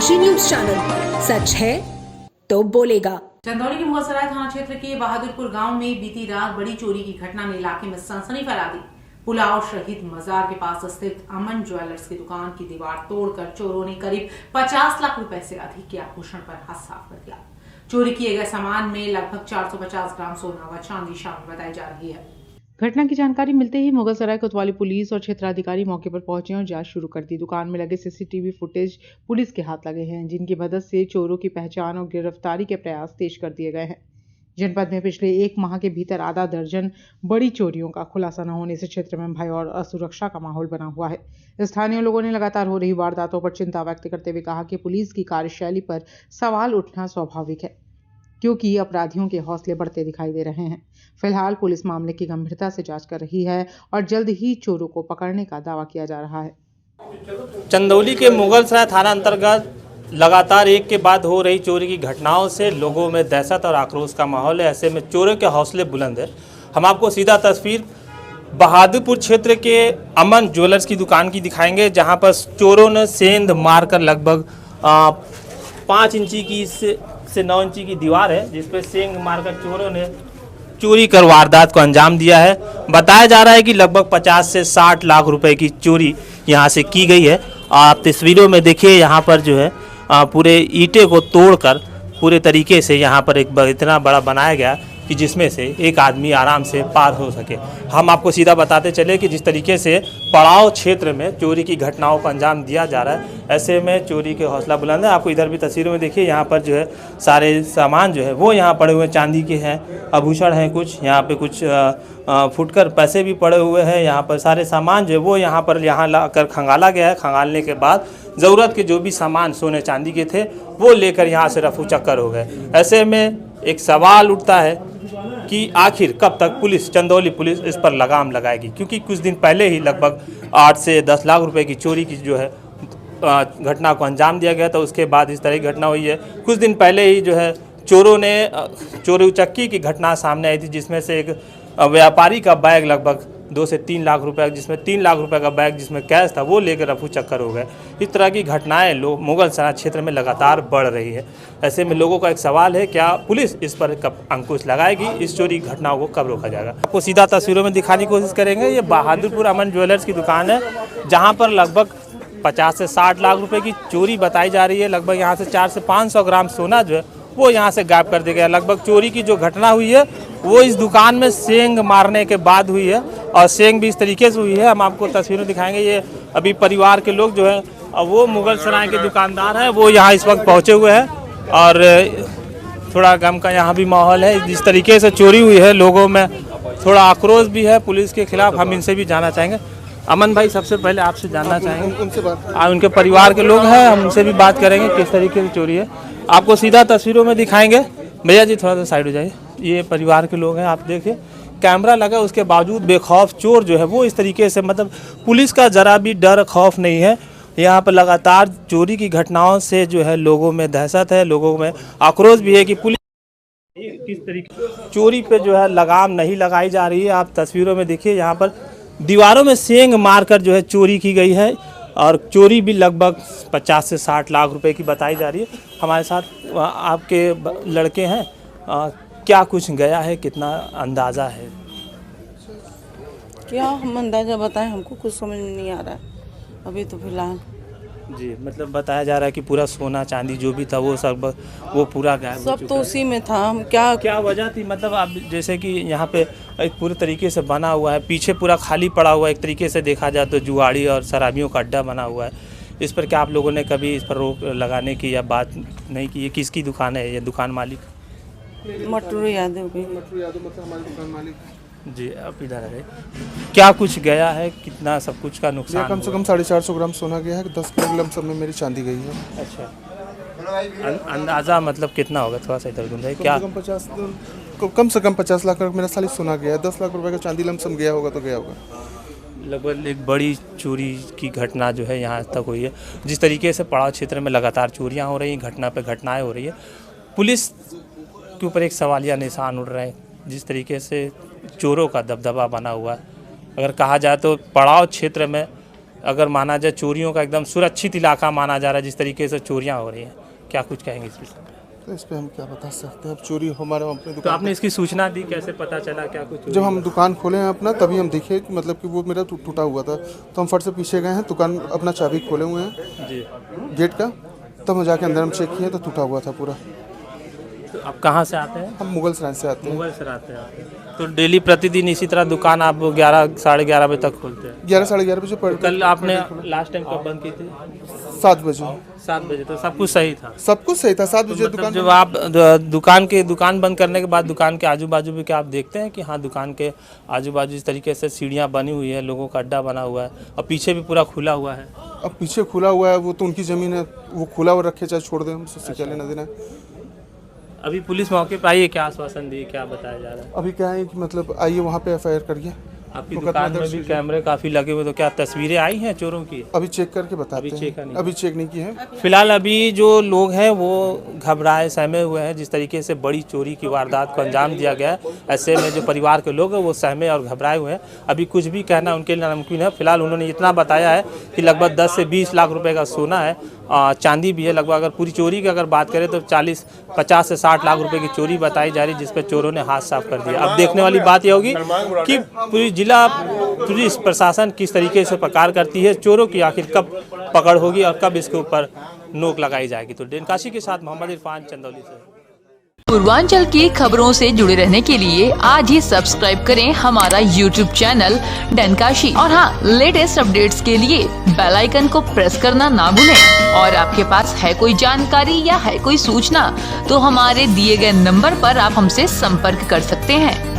Kashi news channel, सच है तो बोलेगा। चंदौली के मुगलसराय थाना क्षेत्र के बहादुरपुर गांव में बीती रात बड़ी चोरी की घटना में इलाके में सनसनी फैला दी। पुलाव शहीद मजार के पास स्थित अमन ज्वेलर्स की दुकान की दीवार तोड़कर चोरों ने करीब 50 लाख रुपए से अधिक के आभूषण पर हाथ साफ कर दिया। चोरी किए गए सामान में लगभग 450 ग्राम सोना व चांदी शामिल बताई जा रही है। घटना की जानकारी मिलते ही मुगलसराय कोतवाली पुलिस और क्षेत्राधिकारी मौके पर पहुंचे और जांच शुरू कर दी। दुकान में लगे सीसीटीवी फुटेज पुलिस के हाथ लगे हैं, जिनकी मदद से चोरों की पहचान और गिरफ्तारी के प्रयास तेज कर दिए गए हैं। जनपद में पिछले 1 माह के भीतर आधा दर्जन बड़ी चोरियों का खुलासा न होने से क्षेत्र में भय और असुरक्षा का माहौल बना हुआ है। स्थानीय लोगों ने लगातार हो रही वारदातों पर चिंता व्यक्त करते हुए कहा कि पुलिस की कार्यशैली पर सवाल उठना स्वाभाविक है, क्योंकि अपराधियों के हौसले बढ़ते दिखाई दे रहे हैं। फिलहाल पुलिस मामले की गंभीरता से जांच कर रही है और जल्द ही चोरों को पकड़ने का दावा किया जा रहा है। चंदौली के मुगलसराय थाना अंतर्गत लगातार एक के बाद हो रही चोरी की घटनाओं से लोगों में दहशत और आक्रोश का माहौल है। ऐसे में चोरों के हौसले बुलंद है। हम आपको सीधा तस्वीर बहादुरपुर क्षेत्र के अमन ज्वेलर्स की दुकान की दिखाएंगे, जहां पर चोरों ने सेंध मारकर लगभग 5 इंची की से 9 इंची की दीवार है, जिसपे सेंध मारकर चोरों ने चोरी कर वारदात को अंजाम दिया है। बताया जा रहा है कि लगभग 50 से 60 लाख रुपए की चोरी यहां से की गई है। आप तस्वीरों में देखिए, यहां पर जो है पूरे ईंटे को तोड़कर पूरे तरीके से यहाँ पर एक इतना बड़ा बनाया गया कि जिसमें से एक आदमी आराम से पार हो सके। हम आपको सीधा बताते चले कि जिस तरीके से पड़ाव क्षेत्र में चोरी की घटनाओं को अंजाम दिया जा रहा है, ऐसे में चोरी के हौसला बुलंद है। आपको इधर भी तस्वीरों में देखिए, यहाँ पर जो है सारे सामान जो है वो यहाँ पड़े हुए चांदी के हैं, आभूषण हैं, कुछ यहाँ पे कुछ फुटकर पैसे भी पड़े हुए हैं। यहाँ पर सारे सामान जो है वो यहाँ लाकर खंगाला गया है। खंगालने के बाद ज़रूरत के जो भी सामान सोने चांदी के थे वो लेकर यहाँ से रफू चक्कर हो गए। ऐसे में एक सवाल उठता है कि आखिर कब तक चंदौली पुलिस इस पर लगाम लगाएगी, क्योंकि कुछ दिन पहले ही लगभग 8 से 10 लाख रुपए की चोरी की जो है घटना को अंजाम दिया गया था। उसके बाद इस तरह की घटना हुई है। कुछ दिन पहले ही जो है चोरों ने चोरी उचक्की की घटना सामने आई थी, जिसमें से एक व्यापारी का बैग लगभग 2 से 3 लाख रुपए, जिसमें 3 लाख रुपए का बैग जिसमें कैश था वो लेकर रफू चक्कर हो गए। इस तरह की घटनाएं मुगलसराय क्षेत्र में लगातार बढ़ रही है। ऐसे में लोगों का एक सवाल है, क्या पुलिस इस पर कब अंकुश लगाएगी, इस चोरी की घटनाओं को कब रोका जाएगा। आपको सीधा तस्वीरों में दिखाने की कोशिश करेंगे। ये बहादुरपुर अमन ज्वेलर्स की दुकान है, जहाँ पर लगभग 50 से 60 लाख रुपए की चोरी बताई जा रही है। लगभग यहाँ से 400 से 500 ग्राम सोना जो है वो यहाँ से गायब कर दिया गया। लगभग चोरी की जो घटना हुई है वो इस दुकान में सेंध मारने के बाद हुई है, और सेंध भी इस तरीके से हुई है। हम आपको तस्वीरें दिखाएंगे। ये अभी परिवार के लोग जो है वो मुगलसराय के दुकानदार हैं, वो यहाँ इस वक्त पहुँचे हुए हैं, और थोड़ा गम का यहाँ भी माहौल है। जिस तरीके से चोरी हुई है, लोगों में थोड़ा आक्रोश भी है पुलिस के खिलाफ। हम इनसे भी जानना चाहेंगे। अमन भाई, सबसे पहले आपसे जानना चाहेंगे, उनके परिवार के लोग हैं, हम उनसे भी बात करेंगे किस तरीके से चोरी है। आपको सीधा तस्वीरों में दिखाएंगे। भैया जी थोड़ा सा साइड हो जाइए। ये परिवार के लोग हैं, आप देखिए कैमरा लगा, उसके बावजूद बेखौफ चोर जो है वो इस तरीके से, मतलब पुलिस का ज़रा भी डर खौफ नहीं है। यहाँ पर लगातार चोरी की घटनाओं से जो है लोगों में दहशत है, लोगों में आक्रोश भी है कि पुलिस किस तरीके चोरी पे जो है लगाम नहीं लगाई जा रही है। आप तस्वीरों में देखिए, यहाँ पर दीवारों में सेंध मारकर जो है चोरी की गई है, और चोरी भी लगभग 50 से 60 लाख रुपए की बताई जा रही है। हमारे साथ आपके लड़के हैं, क्या कुछ गया है, कितना अंदाज़ा है? क्या हम अंदाज़ा बताएं, हमको कुछ समझ में नहीं आ रहा है अभी तो फिलहाल जी। मतलब बताया जा रहा है कि पूरा सोना चांदी जो भी था वो सब वो पूरा गायब हो सब चुका तो है। उसी में था। हम क्या वजह थी? मतलब आप जैसे कि यहाँ पे एक पूरे तरीके से बना हुआ है, पीछे पूरा खाली पड़ा हुआ है, एक तरीके से देखा जाए तो जुआड़ी और शराबियों का अड्डा बना हुआ है। इस पर क्या आप लोगों ने कभी इस पर रोक लगाने की या बात नहीं की? ये किसकी दुकान है, ये दुकान मालिक? मटरू यादव की। मतलब हमारे दुकान मालिक जी। आप इधर है, क्या कुछ गया है, कितना सब कुछ का नुकसान? कम से कम 450 ग्राम सोना गया है, 10 किलो लमसम में मेरी चांदी गई है। अच्छा, अंदाज़ा मतलब कितना होगा? थोड़ा सा इधर घूम, क्या कम से कम 50 लाख का मेरा साली सोना गया है। 10 लाख रुपए का चांदी लमसम गया होगा तो गया होगा। लगभग एक बड़ी चोरी की घटना जो है यहाँ तक हुई है। जिस तरीके से पड़ाव क्षेत्र में लगातार चोरियाँ हो रही हैं, घटना पे घटनाएं हो रही है, पुलिस के ऊपर एक सवालिया निशान उड़ रहे हैं। जिस तरीके से चोरों का दबदबा बना हुआ है, अगर कहा जाए तो पड़ाव क्षेत्र में अगर माना जाए चोरियों का एकदम सुरक्षित इलाका माना जा रहा है, जिस तरीके से चोरियां हो रही हैं, क्या कुछ कहेंगे इस विषय में? तो इस पे हम क्या बता सकते हैं, अब चोरी हमारे अपने तो दुकान आपने इसकी सूचना दी, कैसे पता चला क्या कुछ जब हम दुकान खोले हैं अपना, तभी हम देखे कि मतलब कि वो मेरा टूटा हुआ था, तो हम फट से पीछे गए हैं, दुकान अपना चाबी खोले हुए हैं जी? गेट का, तब हम जाके अंदर हम चेक किए तो टूटा हुआ था पूरा। तो आप कहाँ से आते हैं? हम मुगल सराय से आते हैं। मुगल से आते हैं। तो डेली प्रतिदिन इसी तरह दुकान आप 11 साढ़े 11 बजे तक खोलते हैं? 11 साढ़े 11 बजे पड़। कल आपने लास्ट टाइम कब बंद की थी? 7 बजे। 7 बजे। तो सब कुछ सही था? सब कुछ सही था। 7 बजे मतलब दुकान। जब आप दुकान बंद करने के बाद दुकान के आजू बाजू भी क्या आप देखते हैं कि हाँ दुकान के आजू बाजू इस तरीके से सीढ़ियाँ बनी हुई है, लोगों का अड्डा बना हुआ है, और पीछे भी पूरा खुला हुआ है? अब पीछे खुला हुआ है, वो तो उनकी ज़मीन है, वो खुला हुआ रखे चाहे छोड़ दें, हमसे क्या लेना देना है। अभी पुलिस मौके पर आई है, क्या आश्वासन दी, क्या बताया जा रहा है? अभी क्या है कि मतलब आइए वहाँ पे FIR करिए। आपकी दुकान में भी कैमरे काफी लगे हुए, तो क्या तस्वीरें आई हैं चोरों की? अभी चेक करके बताते हैं। अभी चेक नहीं की है। फिलहाल अभी जो लोग हैं वो घबराए सहमे हुए हैं, जिस तरीके से बड़ी चोरी की वारदात को अंजाम दिया गया है। ऐसे में जो परिवार के लोग हैं वो सहमे और घबराए हुए हैं। अभी कुछ भी कहना उनके लिए नामुमकिन है। फिलहाल उन्होंने इतना बताया है कि लगभग 10 से 20 लाख रुपए का सोना है, चांदी भी है। लगभग अगर पूरी चोरी की अगर बात करें तो 50 से 60 लाख रुपए की चोरी बताई जा रही है, जिस पर चोरों ने हाथ साफ कर दिया। अब देखने वाली बात यह होगी कि पूरी जिला पुलिस प्रशासन किस तरीके से पकड़ करती है, चोरों की आखिर कब पकड़ होगी और कब इसके ऊपर नोक लगाई जाएगी। तो डेनकाशी के साथ मोहम्मद इरफान, चंदौली से। पूर्वांचल की खबरों से जुड़े रहने के लिए आज ही सब्सक्राइब करें हमारा YouTube चैनल डेनकाशी, और हाँ, लेटेस्ट अपडेट्स के लिए बेल आइकन को प्रेस करना ना भूलें। और आपके पास है कोई जानकारी या है कोई सूचना, तो हमारे दिए गए नंबर पर आप हमसे संपर्क कर सकते हैं।